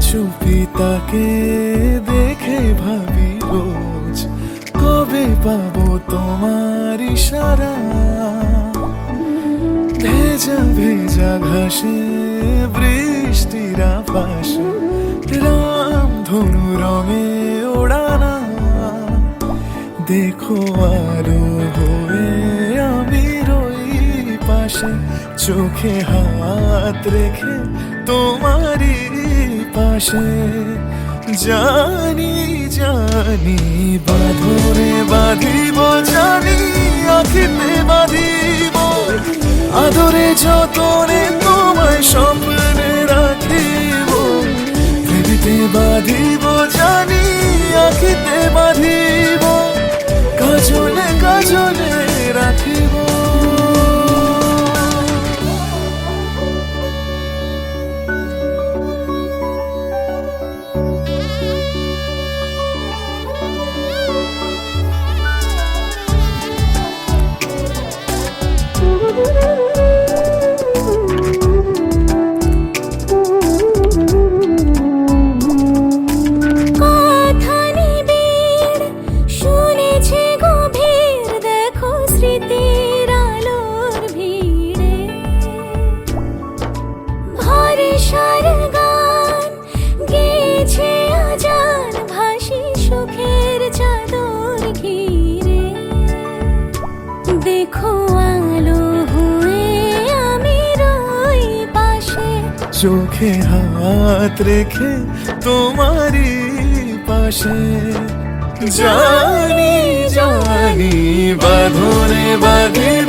চুপি তাকে দেখে ভাবি রোজ, কবে পাবো তোমার ইশারা। ভেজা ভেজা ঘাসে বৃষ্টির পাশে রাম ধনু রঙে ওড়ানা। দেখো আলো হয়ে আমি রই পাশে, চোখে হাত রেখে তোমারই পাশে। জানি জানি বাঁধরে বাঁধিব, জানি আখিতে বাঁধিব, আদরে যতনে তোমায় স্বপ্নে রাখিব। হৃদিতে বাঁধিব, জানি আখিতে বাঁধিব, কাজলে কাজলে রাখিব। দেখো আলো হয়ে আমি রই পাশে, চোখে হাত রেখে তোমারই পাশে। জানি জানি বাঁধরে বাঁধিব,